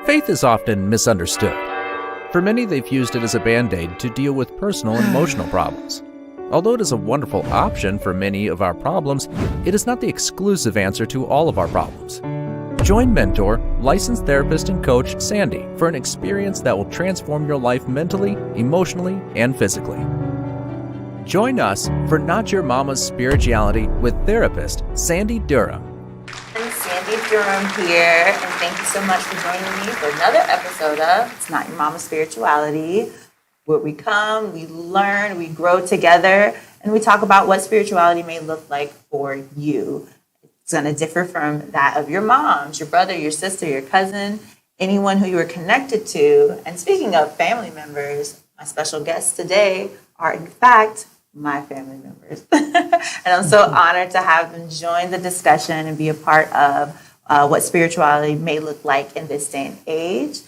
Faith is often misunderstood. For many, they've used it as a band-aid to deal with personal and emotional problems. Although it is a wonderful option for many of our problems, it is not the exclusive answer to all of our problems. Join mentor, licensed therapist, and coach Sandy for an experience that will transform your life mentally, emotionally, and physically. Join us for Not Your Mama's Spirituality with therapist Sandy Durham. Sandy Durham here, and thank you so much for joining me for another episode of It's Not Your Mama's Spirituality, where we come, we learn, we grow together, and we talk about what spirituality may look like for you. It's going to differ from that of your moms, your brother, your sister, your cousin, anyone who you are connected to. And speaking of family members, my special guests today are, in fact, my family members. And I'm so honored to have them join the discussion and be a part of what spirituality may look like in this day and age.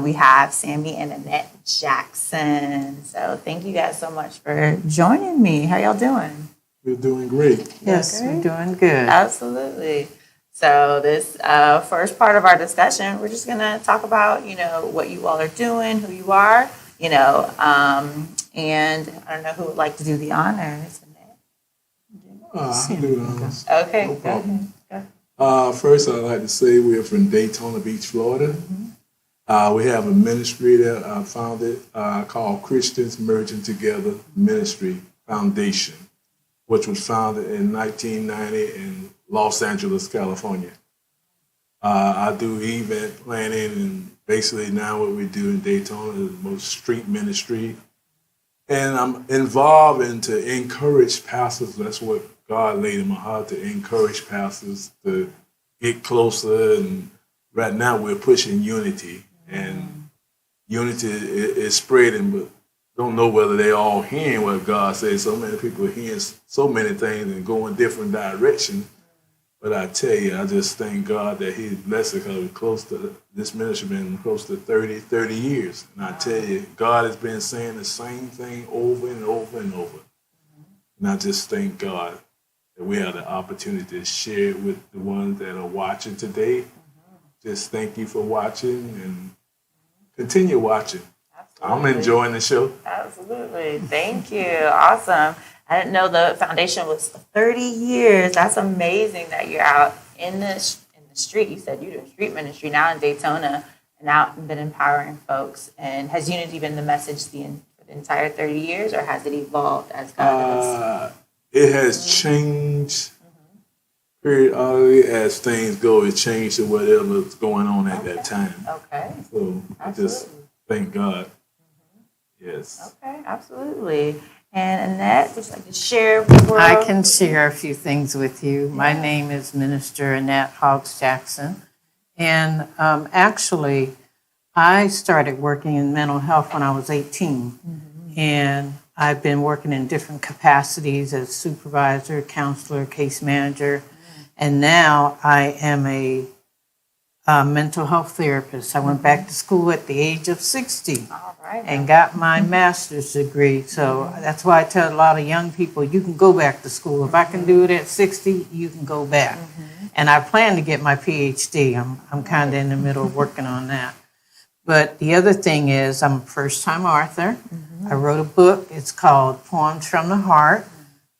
We have Sammy and Annette Jackson. So thank you guys so much for joining me. How y'all doing? We're doing great. Yes, we're doing good. Absolutely. So this first part of our discussion, we're just going to talk about, what you all are doing, who you are, and I don't know who would like to do the honors. I can do the honors. Okay, No go problem. ahead. First, I'd like to say we're from Daytona Beach, Florida. We have a ministry that I founded called Christians Merging Together Ministry Foundation, which was founded in 1990 in Los Angeles, California. I do event planning, and basically now what we do in Daytona is most street ministry. And I'm involved in to encourage pastors. That's what God laid in my heart, to encourage pastors to get closer. And right now we're pushing unity. And unity is spreading, but don't know whether they're all hearing what God says. So many people are hearing so many things and going different directions. But I tell you, I just thank God that He's blessed because we're close to this ministry, been close to 30 years. And I tell you, God has been saying the same thing over and over and over. And I just thank God that we have the opportunity to share it with the ones that are watching today. Just thank you for watching and continue watching. Absolutely. I'm enjoying the show. Absolutely. Thank you. Awesome. I didn't know the foundation was 30 years. That's amazing that you're out in the street. You said you do street ministry now in Daytona and out and been empowering folks. And has unity been the message for the entire 30 years, or has it evolved as God has? It has changed periodically as things go. It changed to whatever's going on at that time. Okay. So I just thank God. Yes. Okay, absolutely. And Annette, would you like to share with the world? I can share a few things with you. My name is Minister Annette Hoggs Jackson. And actually, I started working in mental health when I was 18. And I've been working in different capacities as supervisor, counselor, case manager. And now I am a mental health therapist. I went back to school at the age of 60 and got my master's degree. So that's why I tell a lot of young people, you can go back to school. If I can do it at 60, you can go back. And I plan to get my PhD. I'm kind of in the middle of working on that. But the other thing is I'm a first-time author. I wrote a book. It's called Poems from the Heart.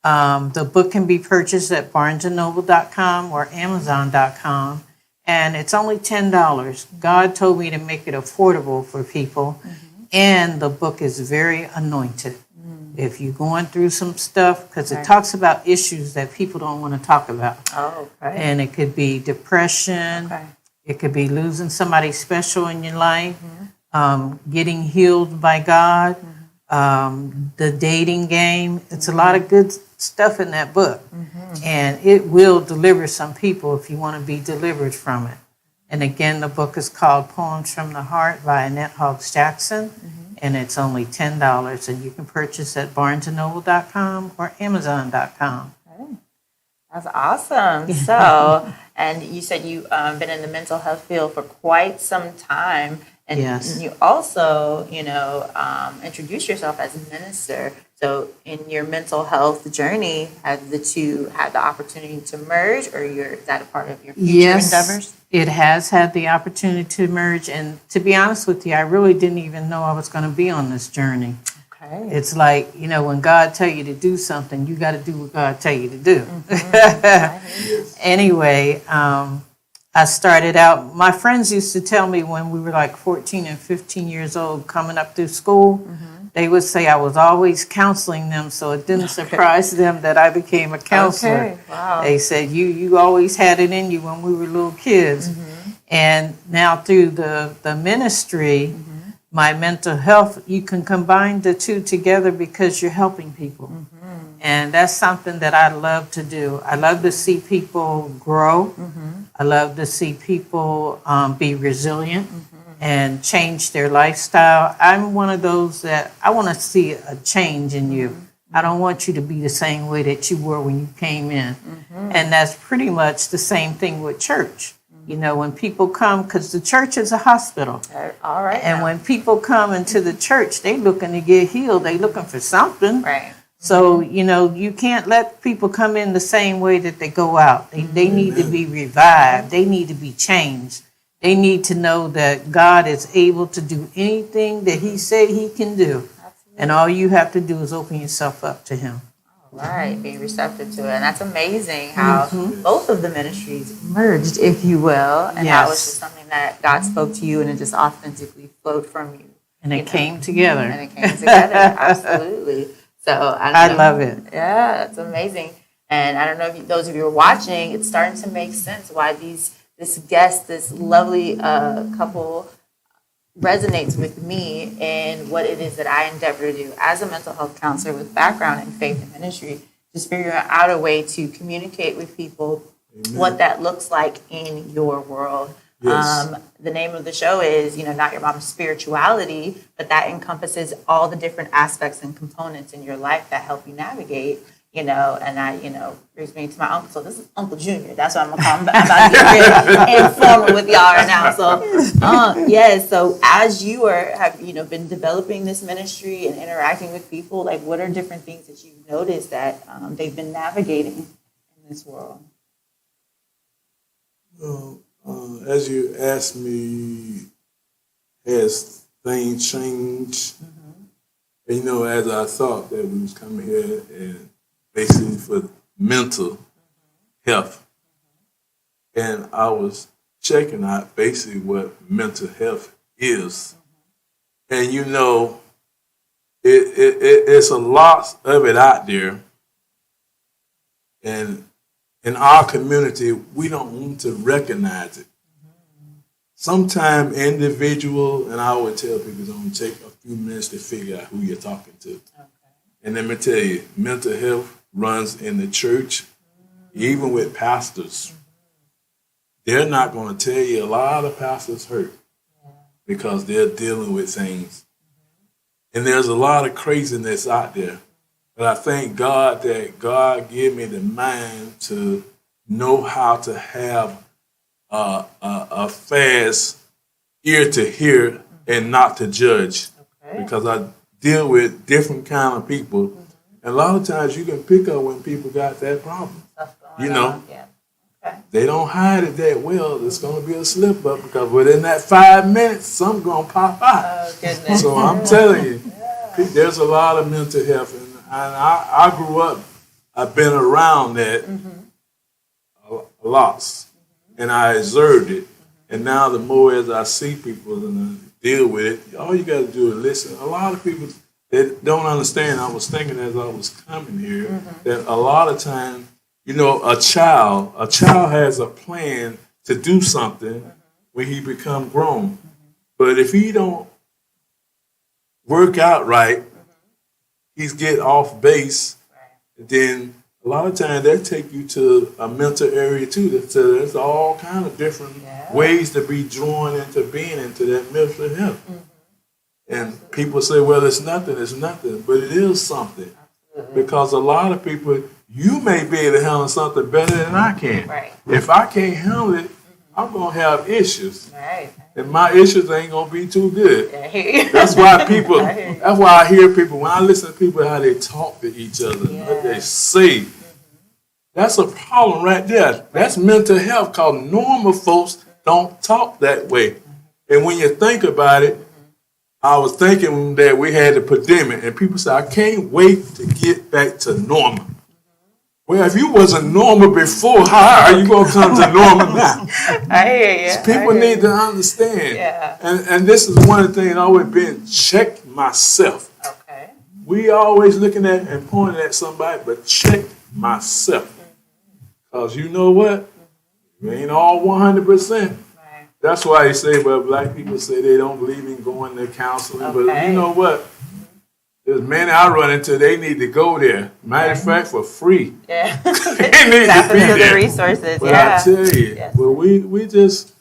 The book can be purchased at barnesandnoble.com or amazon.com. And it's only $10. God told me to make it affordable for people. And the book is very anointed. If you're going through some stuff, because it talks about issues that people don't want to talk about. Oh, okay. And it could be depression. Okay. It could be losing somebody special in your life, getting healed by God, the dating game. It's a lot of good stuff in that book. And it will deliver some people if you want to be delivered from it. And again, the book is called Poems from the Heart by Annette Hoggs Jackson. And it's only $10. And you can purchase at barnesandnoble.com or amazon.com. That's awesome. So, and you said you've been in the mental health field for quite some time. And Yes. you also, introduce yourself as a minister. So in your mental health journey, have the two had the opportunity to merge, or is that a part of your future endeavors? It has had the opportunity to merge. And to be honest with you, I really didn't even know I was going to be on this journey. Okay. It's like, when God tell you to do something, you got to do what God tell you to do. Anyway, I started out, my friends used to tell me when we were like 14 and 15 years old coming up through school, they would say I was always counseling them, so it didn't surprise them that I became a counselor. Okay. Wow. They said, you always had it in you when we were little kids. And now through the ministry, my mental health, you can combine the two together because you're helping people. And that's something that I love to do. I love to see people grow. I love to see people be resilient and change their lifestyle. I'm one of those that I want to see a change in you. I don't want you to be the same way that you were when you came in. And that's pretty much the same thing with church. When people come, because the church is a hospital. All right. And when people come into the church, they looking to get healed. They looking for something. Right. So, you can't let people come in the same way that they go out. They need to be revived. They need to be changed. They need to know that God is able to do anything that he said he can do. And all you have to do is open yourself up to him. Right, be receptive to it. And that's amazing how both of the ministries merged, if you will, and how it was just something that God spoke to you and it just authentically flowed from you. And it came together. And it came together, absolutely. So I love it. Yeah, it's amazing. And I don't know if those of you who are watching, it's starting to make sense why this lovely couple resonates with me in what it is that I endeavor to do as a mental health counselor with background in faith and ministry, just figuring out a way to communicate with people what that looks like in your world. Yes. The name of the show is, Not Your Mama's Spirituality, but that encompasses all the different aspects and components in your life that help you navigate, and that, brings me to my uncle. So this is Uncle Junior. That's what I'm going to call him. I'm about to get real informal with y'all right now. So, so as you have been developing this ministry and interacting with people, like what are different things that you've noticed that they've been navigating in this world? Well, as you asked me, has things changed? And, as I thought that we was coming here and basically for mental health, and I was checking out basically what mental health is, and it's a lot of it out there, and in our community, we don't want to recognize it. Sometimes individual, and I would tell people, don't take a few minutes to figure out who you're talking to. Okay. And let me tell you, mental health runs in the church, even with pastors. They're not going to tell you a lot of pastors hurt because they're dealing with things. And there's a lot of craziness out there. But I thank God that God gave me the mind to know how to have a fast ear to hear and not to judge. Okay. Because I deal with different kind of people. And a lot of times you can pick up when people got that problem. Yeah. Okay. They don't hide it that well. It's going to be a slip up because within that 5 minutes, something's going to pop out. Oh, goodness. So I'm telling you, there's a lot of mental health. And I grew up, I've been around that a lot. And I observed it. And now the more as I see people and I deal with it, all you got to do is listen. A lot of people that don't understand, I was thinking as I was coming here, that a lot of times, a child has a plan to do something when he become grown. But if he don't work out right, he's get off base, then a lot of times that take you to a mental area too. So there's all kind of different ways to be drawn into being into that mental health. And people say, well, it's nothing, but it is something. Because a lot of people, you may be able to handle something better than I can. Right. If I can't handle it, I'm going to have issues. Right. and my issues ain't gonna be too good. I hear you. That's why people. I hear you. That's why I hear people when I listen to people how they talk to each other, what they say. That's a problem right there. That's mental health. Cause normal folks don't talk that way. And when you think about it, I was thinking that we had a pandemic, and people say, "I can't wait to get back to normal." Well, if you wasn't normal before, how are you gonna come to normal now? I hear you. People need to understand. Yeah. And this is one of the things I've always been check myself. Okay. We always looking at and pointing at somebody, but check myself. Because you know what? You ain't all 100%. Right. That's why they say, well, black people say they don't believe in going to counseling. But Okay. you know what? There's many I run into, they need to go there. Matter of fact, for free. Yeah. They need Tap to be into the there. resources. But Yeah. I tell you, Yes. well, we just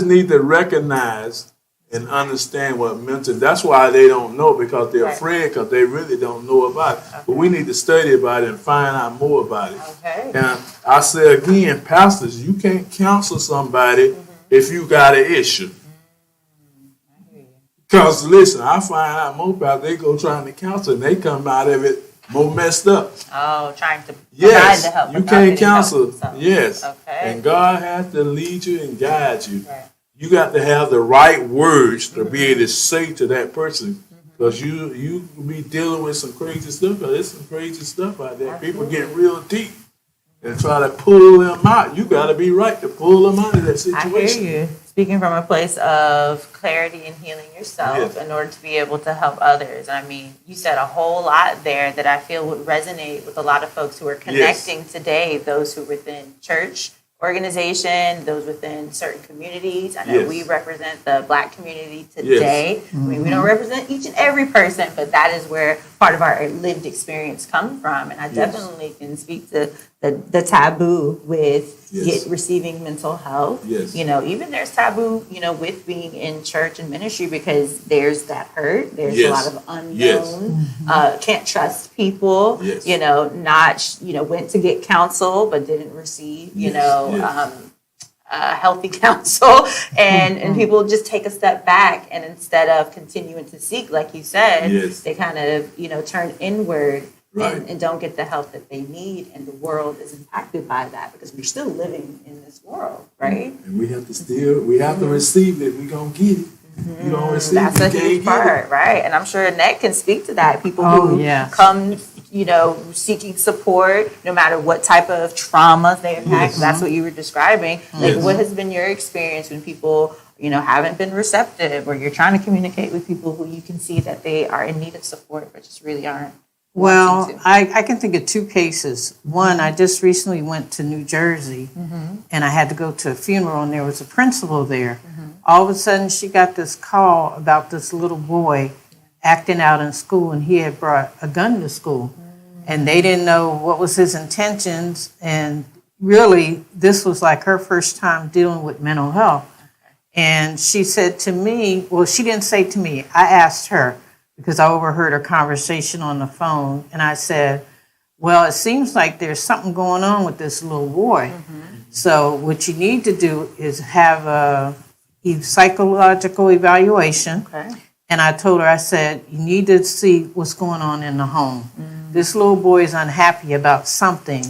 need to recognize and understand what mental. That's why they don't know, because they're Right. afraid, because they really don't know about it. But we need to study about it and find out more about it. Okay. And I say again, pastors, you can't counsel somebody if you got an issue. Because listen, I find out most pastors, they go trying to counsel and they come out of it more messed up. Oh, trying to provide Yes, the help. you without can't getting help counsel. themselves. Yes. Okay. And God has to lead you and guide you. Right. You got to have the right words to be able to say to that person. Because you be dealing with some crazy stuff. Because there's some crazy stuff out there. People get real deep and try to pull them out. You got to be right to pull them out of that I situation. hear you. Speaking from a place of clarity and healing yourself Yes. in order to be able to help others. I mean, you said a whole lot there that I feel would resonate with a lot of folks who are connecting today, those who are within church organization, those within certain communities. I know Yes. we represent the Black community today. I mean, we don't represent each and every person, but that is where part of our lived experience comes from. And I definitely can speak to the taboo with Yes. receiving mental health. Yes. You know, even there's taboo, you know, with being in church and ministry because there's that hurt. There's Yes. a lot of unknown. Yes. Can't trust people. Yes. You know, went to get counsel but didn't receive, Yes. Yes. healthy counsel. And people just take a step back, and instead of continuing to seek, like you said, Yes. they kind of, turn inward. Right. And don't get the help that they need, and the world is impacted by that because we're still living in this world, right? And we have to receive it. We're going to get it. You don't receive That's it, a you can't huge get it. part, right? And I'm sure Annette can speak to that. People Oh, who yes. come, seeking support, no matter what type of trauma they have had, 'cause that's what you were describing. Like, Yes. what has been your experience when people, haven't been receptive, or you're trying to communicate with people who you can see that they are in need of support, but just really aren't? Well, wanting to? I can think of two cases. One, I just recently went to New Jersey and I had to go to a funeral, and there was a principal there. All of a sudden, she got this call about this little boy acting out in school, and he had brought a gun to school. And they didn't know what was his intentions. And really, this was like her first time dealing with mental health. And she said to me, well, she didn't say to me, I asked her, because I overheard a conversation on the phone, and I said, well, it seems like there's something going on with this little boy. So what you need to do is have a psychological evaluation. Okay. And I told her, I said, you need to see what's going on in the home. This little boy is unhappy about something,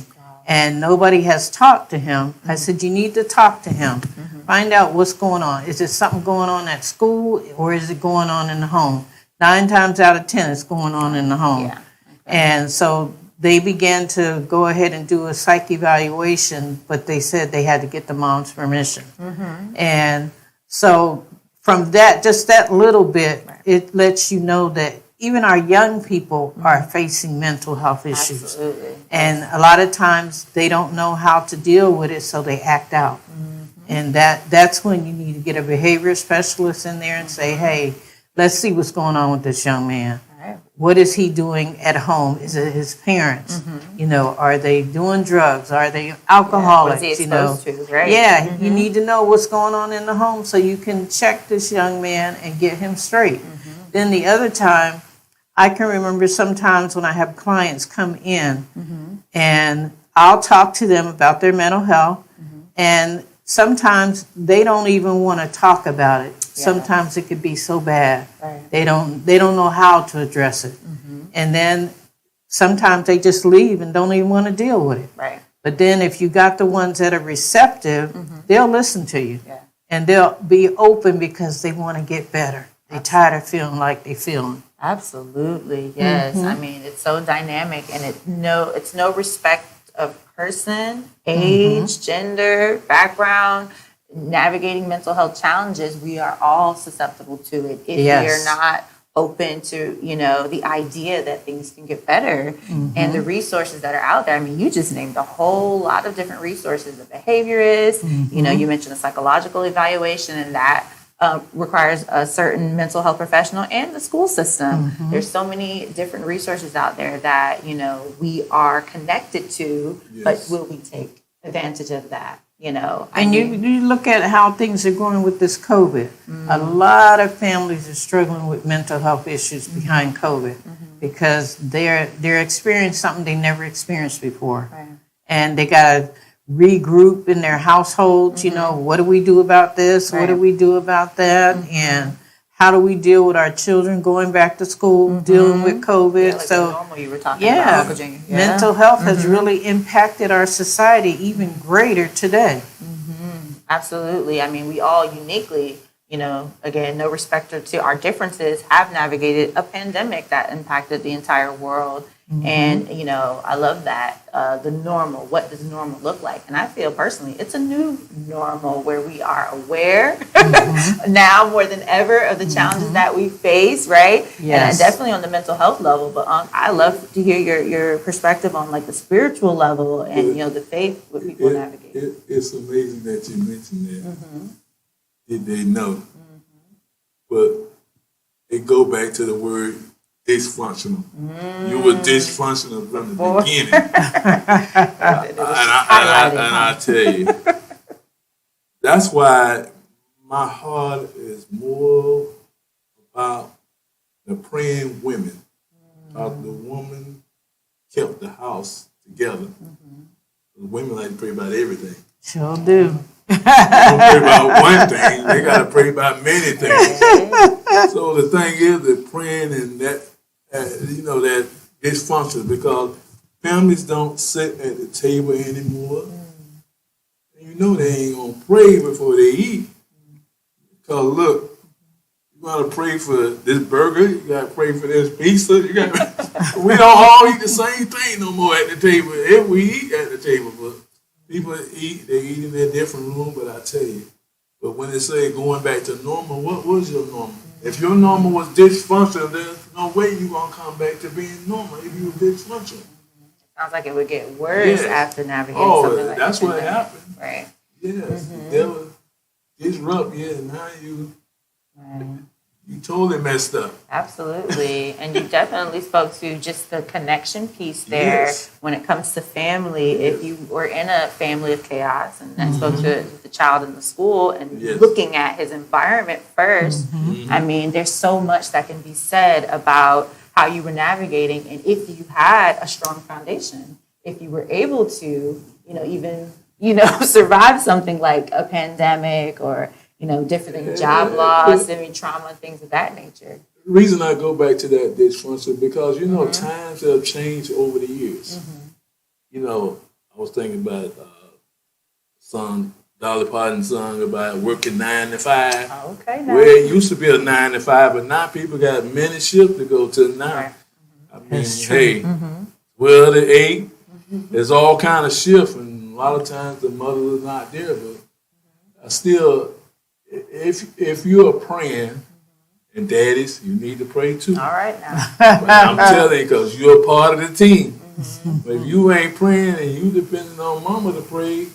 and nobody has talked to him. I said, you need to talk to him. Find out what's going on. Is there something going on at school, or is it going on in the home? 9 times out of 10, it's going on in the home. Yeah. And so they began to go ahead and do a psych evaluation, but they said they had to get the mom's permission. And so from that, just that little bit, it lets you know that even our young people are facing mental health issues. Absolutely. And a lot of times they don't know how to deal with it, so they act out. And that's when you need to get a behavior specialist in there and say, hey, let's see what's going on with this young man. Right. What is he doing at home? Is it his parents? Are they doing drugs? Are they alcoholics? What is he exposed to, right? Yeah, you need to know what's going on in the home so you can check this young man and get him straight. Then the other time, I can remember sometimes when I have clients come in and I'll talk to them about their mental health, and sometimes they don't even want to talk about it. sometimes it could be so bad. Right. They don't know how to address it. And then sometimes they just leave and don't even want to deal with it. Right. But then if you got the ones that are receptive, they'll listen to you. Yeah. And they'll be open because they want to get better. They're tired of feeling like they're feeling. Absolutely, yes. I mean, it's so dynamic, and it's no respect of person, age, gender, background. Navigating mental health challenges, we are all susceptible to it if we are not open to, the idea that things can get better and the resources that are out there. I mean, you just named a whole lot of different resources. The behaviorists, you mentioned a psychological evaluation, and that requires a certain mental health professional and the school system. There's so many different resources out there that, we are connected to, but will we take advantage of that? And you look at how things are going with this COVID. A lot of families are struggling with mental health issues behind COVID because they're experiencing something they never experienced before. Right. And they got to regroup in their households, what do we do about this? What do we do about that? And how do we deal with our children going back to school, dealing with COVID? Yeah, like the normal you were talking yeah, about, Virginia. Yeah. mental health has really impacted our society even greater today. Absolutely. I mean, we all uniquely, again, no respect to our differences, have navigated a pandemic that impacted the entire world. And, I love that. The normal, what does normal look like? And I feel personally, it's a new normal where we are aware now more than ever of the challenges that we face, right? Yes. And definitely on the mental health level. But I love to hear your perspective on like the spiritual level and, the faith what people navigate. It's amazing that you mentioned that. Did they know? But it go back to the word dysfunctional. You were dysfunctional from the beginning. and I tell you, that's why my heart is more about the praying women. Because the woman kept the house together. The women like to pray about everything. Sure do. They don't pray about one thing, they got to pray about many things. So the thing is that praying and that, that dysfunction, because families don't sit at the table anymore. And they ain't going to pray before they eat. Because look, you got to pray for this burger, you got to pray for this pizza. We don't all eat the same thing no more at the table. If we eat at the table, but people eat, they eat in their different room, but I tell you, but when they say going back to normal, what was your normal? If your normal was dysfunctional, there's no way you're going to come back to being normal if you were dysfunctional. Sounds like it would get worse after navigating something like that. That's what happened. Right. Yes, the devil disrupt you, and now you totally messed up. Absolutely. And you definitely spoke to just the connection piece there when it comes to family. If you were in a family of chaos, and I spoke to the child in the school and looking at his environment first, I mean, there's so much that can be said about how you were navigating, and if you had a strong foundation, if you were able to, even, survive something like a pandemic or different things, job loss, trauma, things of that nature. The reason I go back to that dysfunction because, times have changed over the years. I was thinking about Dolly Parton's song about working 9 to 5. Oh, okay. Now. Where it used to be a 9 to 5, but now people got many shifts to go to now. Right. I mean, hey, 12 to 8, there's all kind of shifts, and a lot of times the mother is not there, but still, if you're praying, and daddies, you need to pray too. All right now. But I'm telling you, because you're a part of the team. But if you ain't praying and you depending on mama to pray,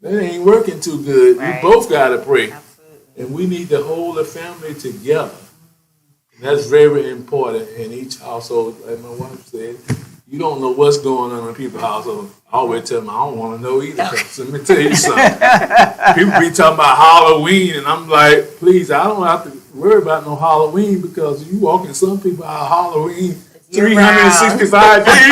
that ain't working too good. Right. You both got to pray. Absolutely. And we need to hold the family together. And that's very important in each household. Like my wife said, you don't know what's going on in people's household. I always tell them, I don't want to know either. 'Cause let me tell you something. People be talking about Halloween, and I'm like, please, I don't have to worry about no Halloween because you walk in some people out Halloween 365 days.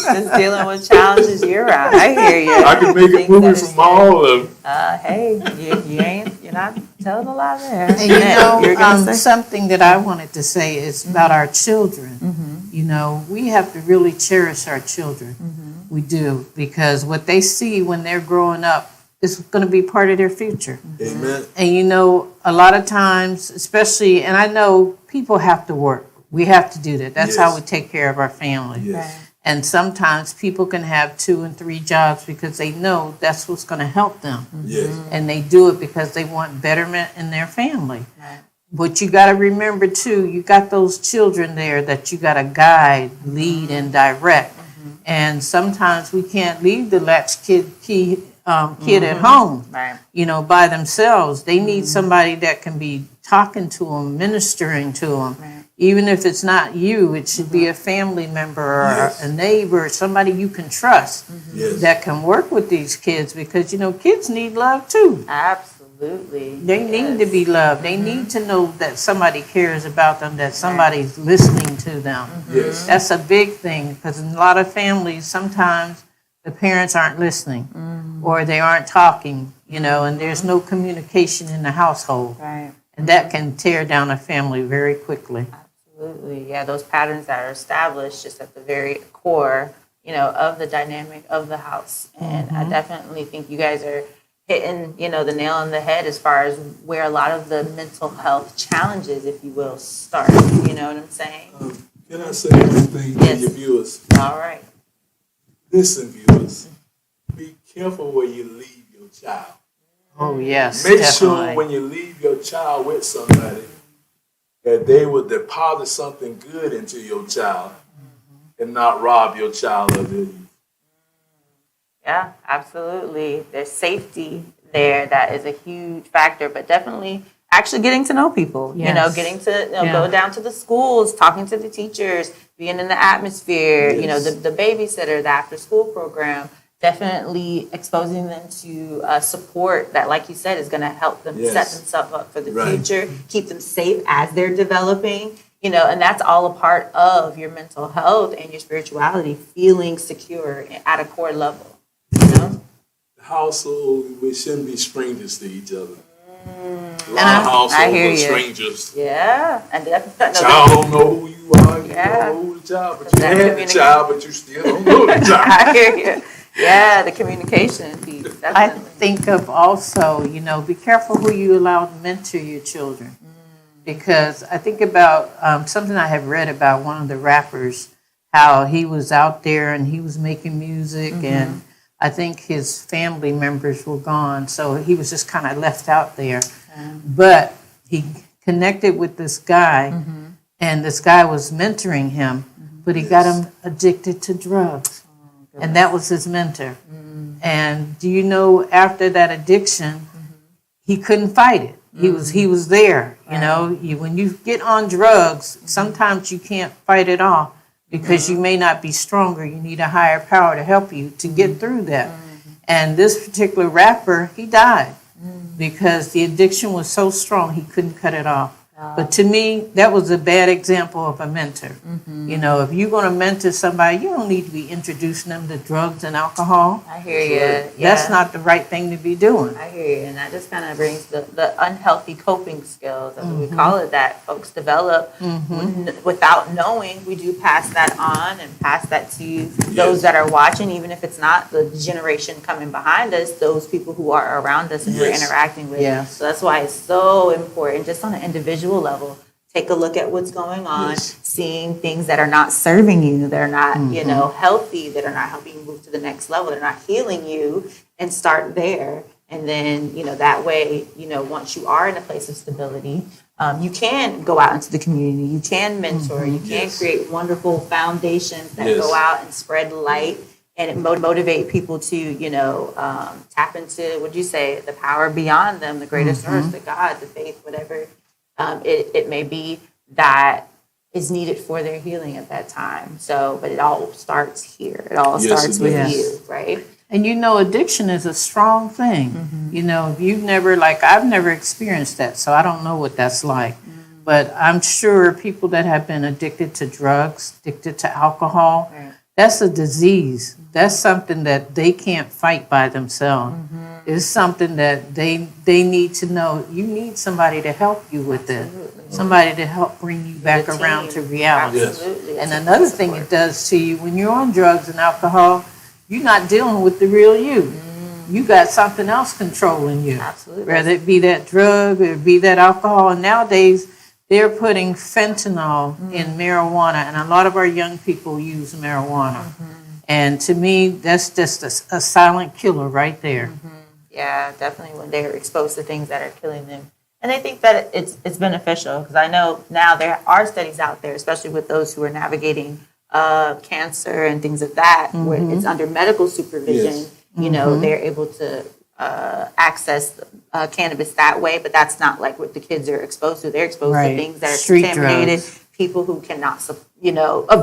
Just dealing with challenges year round. I hear you. I can make a movie from all of them. Hey, you ain't, You're not telling a lie there. And You're gonna say? something that I wanted to say is about our children. You know, we have to really cherish our children. We do, because what they see when they're growing up is going to be part of their future. Amen. And you know, a lot of times, especially, and I know people have to work. We have to do that. That's how Yes. we take care of our family. Yes. And sometimes people can have 2 and 3 jobs because they know that's what's going to help them. Yes. And they do it because they want betterment in their family. Right. But you got to remember too, you got those children there that you got to guide, lead, and direct. And sometimes we can't leave the latch kid at home, Right. you know, by themselves. They need somebody that can be talking to them, ministering to them. Right. Even if it's not you, it should be a family member or Yes. a neighbor, somebody you can trust Yes. that can work with these kids, because, you know, kids need love too. Absolutely. They need to be loved. They need to know that somebody cares about them, that somebody's listening to them. Yes. That's a big thing, because in a lot of families, sometimes the parents aren't listening or they aren't talking, you know, and there's no communication in the household. Right. And that can tear down a family very quickly. Absolutely. Yeah, those patterns that are established just at the very core, you know, of the dynamic of the house. And I definitely think you guys are hitting, you know, the nail on the head as far as where a lot of the mental health challenges, if you will, start. You know what I'm saying? Can I say one thing to Yes. your viewers? All right. Listen, viewers, be careful where you leave your child. Oh, yes, Make definitely. sure when you leave your child with somebody that they will deposit something good into your child and not rob your child of it. Yeah, absolutely. There's safety there that is a huge factor, but definitely actually getting to know people, you know, Yes. getting to Yeah. go down to the schools, talking to the teachers, being in the atmosphere, you know, Yes. the babysitter, the after school program, definitely exposing them to support that, like you said, is going to help them set Yes. themselves up for the Right. future, keep them safe as they're developing, you know, and that's all a part of your mental health and your spirituality, feeling secure at a core level, you know? The household, we shouldn't be strangers to each other. A lot I- of households I hear are you. strangers. Yeah, and definitely. Child don't know who you are. You Yeah. don't know who the child, but you That had the communication. child, but you still don't know the child. I hear you. Yeah, the communication piece. I Definitely. think of also, you know, be careful who you allow to mentor your children. Because I think about something I have read about one of the rappers, how he was out there and he was making music, and I think his family members were gone, so he was just kind of left out there. But he connected with this guy, and this guy was mentoring him, but he got him addicted to drugs. And that was his mentor. And do you know, after that addiction, he couldn't fight it. He was there. You know, when you get on drugs, sometimes you can't fight it off because you may not be stronger. You need a higher power to help you to get through that. And this particular rapper, he died because the addiction was so strong he couldn't cut it off. But to me, that was a bad example of a mentor. You know, if you're going to mentor somebody, you don't need to be introducing them to drugs and alcohol. I hear you. That's not the right thing to be doing. I hear you, and that just kind of brings the unhealthy coping skills, as we call it, that folks develop without knowing. We do pass that on and pass that to those that are watching, even if it's not the generation coming behind us, those people who are around us and we're Yes. interacting with. Yes. So that's why it's so important, just on an individual level. Take a look at what's going on, Yes. seeing things that are not serving you, that are not, you know, healthy, that are not helping you move to the next level, they're not healing you, and start there. And then, you know, that way, you know, once you are in a place of stability, you can go out into the community, you can mentor, you can Yes. create wonderful foundations that Yes. go out and spread light, and it motivate people to, you know, tap into, what'd you say, the power beyond them, the greater source, the God, the faith, whatever it may be that is needed for their healing at that time. So, but it all starts here. It all Yes, starts it with does. you, right? And you know, addiction is a strong thing. You know, if you've never, like, I've never experienced that, so I don't know what that's like. But I'm sure people that have been addicted to drugs, addicted to alcohol, Right. that's a disease. That's something that they can't fight by themselves. is something that they need to know. You need somebody to help you with it, somebody to help bring you back The around team. to reality. Absolutely. And It's a another support. thing it does to you, when you're on drugs and alcohol, you're not dealing with the real you. You got something else controlling you. Absolutely. Whether it be that drug or it be that alcohol. And nowadays, they're putting fentanyl in marijuana, and a lot of our young people use marijuana. And to me, that's just a silent killer right there. Yeah, definitely when they're exposed to things that are killing them. And I think that it's beneficial because I know now there are studies out there, especially with those who are navigating cancer and things of that, where it's under medical supervision. Yes. You know, they're able to access cannabis that way, but that's not like what the kids are exposed to. They're exposed Right. to things that are Street contaminated, drugs. people who cannot,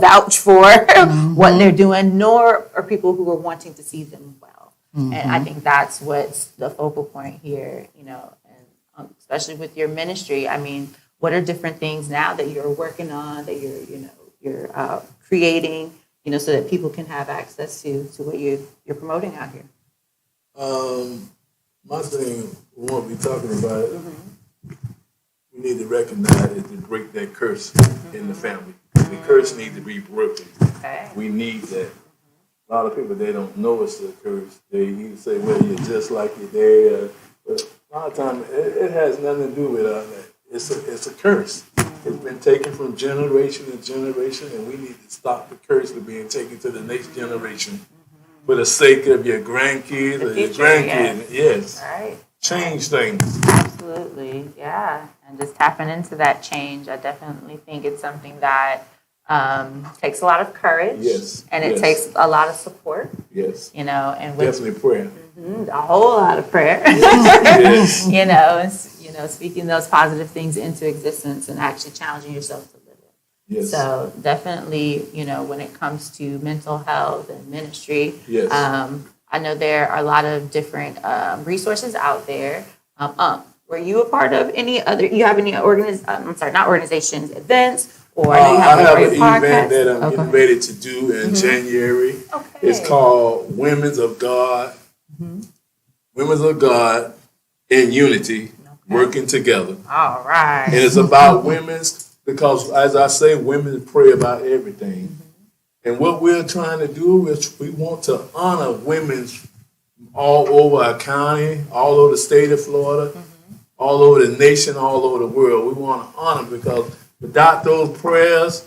vouch for what they're doing, nor are people who are wanting to see them well. And I think that's what's the focal point here, and especially with your ministry. I mean, what are different things now that you're working on, that you're creating, so that people can have access to what you're promoting out here? My thing, we won't be talking about it. We need to recognize it to break that curse in the family. The curse needs to be broken. Okay. We need that. A lot of people, they don't know it's a curse. They either say, well, you're just like your dad. But a lot of times, it has nothing to do with that. It's a curse. It's been taken from generation to generation, and we need to stop the curse from being taken to the next generation for the sake of your grandkids or your future, grandkids. Yes. All right. Change things. Absolutely, yeah. And just tapping into that change, I definitely think it's something that takes a lot of courage. Yes, And it yes. takes a lot of support, Yes. and with Definitely prayer. a whole lot of prayer. Yes. Speaking those positive things into existence and actually challenging yourself to live it. Yes. So definitely, when it comes to mental health and ministry, Yes. I know there are a lot of different resources out there. Were you a part of any other? You have any not organizations, events, or I know you I have have a an event podcast. that I'm Okay. getting ready to do in January. Okay. It's called Women's of God. Women's of God in Unity, working together. All right. And it's about women's, because as I say, women pray about everything. And what we're trying to do is we want to honor women all over our county, all over the state of Florida, all over the nation, all over the world. We want to honor them because without those prayers,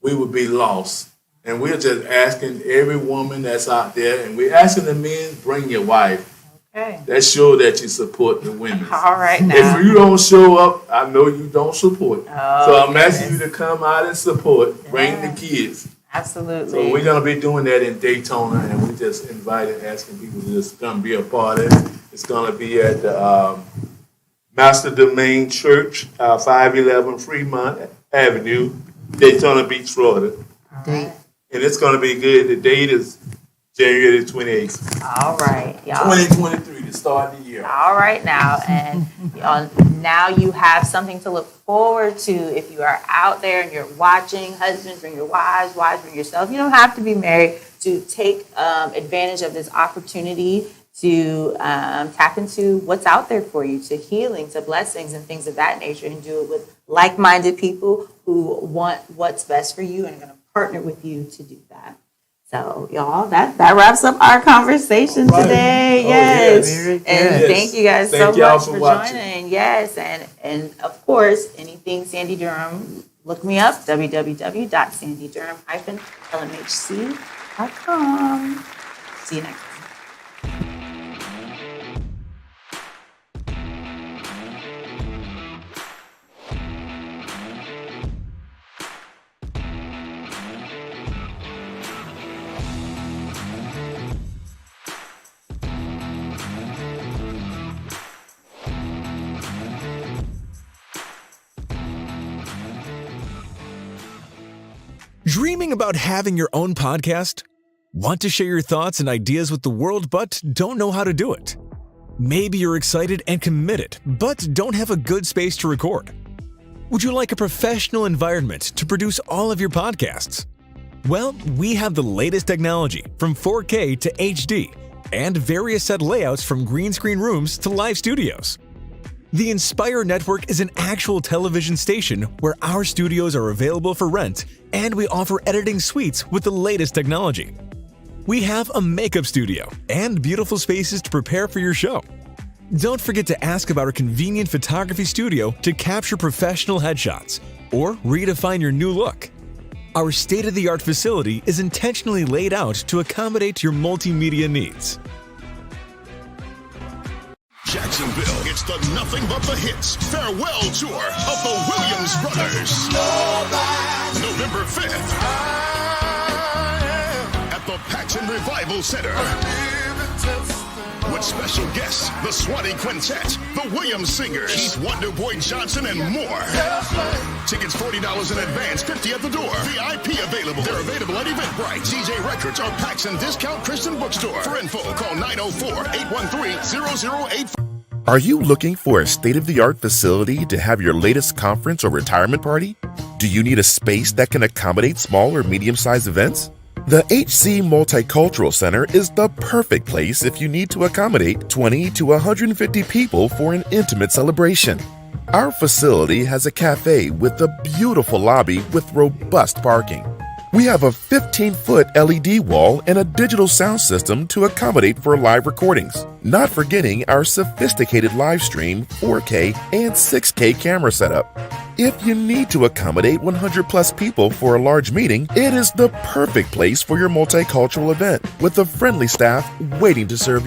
we would be lost. And we're just asking every woman that's out there, and we're asking the men, bring your wife. Okay. That show that you support the women. All right now. If you don't show up, I know you don't support. Oh, So I'm asking you to come out and support. Bring the kids. Absolutely. So we're going to be doing that in Daytona, and we just invited, asking people to just come be a part of it. It's going to be at the Master Domain Church, 511 Fremont Avenue, Daytona Beach, Florida. Date. And it's going to be good. The date is January the 28th, All right, y'all. 2023, to start the year. All right now, and now you have something to look forward to if you are out there and you're watching. Husbands, bring your wives, wives, bring yourself. You don't have to be married to take advantage of this opportunity to tap into what's out there for you, to healing, to blessings and things of that nature, and do it with like-minded people who want what's best for you and are going to partner with you to do that. So, y'all, that wraps up our conversation All right. today. Oh, Yes. yes. Very good. And Yes. thank you guys Thank so y'all much for for watching. joining. Yes. And of course, anything Sandy Durham, look me up, www.sandydurham-lmhc.com. See you next time. Dreaming about having your own podcast? Want to share your thoughts and ideas with the world but don't know how to do it? Maybe you're excited and committed but don't have a good space to record. Would you like a professional environment to produce all of your podcasts? Well, we have the latest technology from 4K to HD and various set layouts from green screen rooms to live studios. The Inspire Network is an actual television station where our studios are available for rent, and we offer editing suites with the latest technology. We have a makeup studio and beautiful spaces to prepare for your show. Don't forget to ask about our convenient photography studio to capture professional headshots or redefine your new look. Our state-of-the-art facility is intentionally laid out to accommodate your multimedia needs. Jacksonville, it's the Nothing But the Hits farewell tour of the Williams Brothers. November 5th at the Paxson Revival Center. With special guests, the Swanee Quintet, the Williams Singers, Keith Wonderboy Johnson, and more. Tickets $40 in advance, $50 at the door. VIP available. They're available at Eventbrite, DJ Records, or Paxson Discount Christian Bookstore. For info, call 904-813-0085. Are you looking for a state-of-the-art facility to have your latest conference or retirement party? Do you need a space that can accommodate small or medium-sized events? The HC Multicultural Center is the perfect place if you need to accommodate 20 to 150 people for an intimate celebration. Our facility has a cafe with a beautiful lobby with robust parking. We have a 15-foot LED wall and a digital sound system to accommodate for live recordings, not forgetting our sophisticated live stream, 4K, and 6K camera setup. If you need to accommodate 100 plus people for a large meeting, it is the perfect place for your multicultural event with a friendly staff waiting to serve your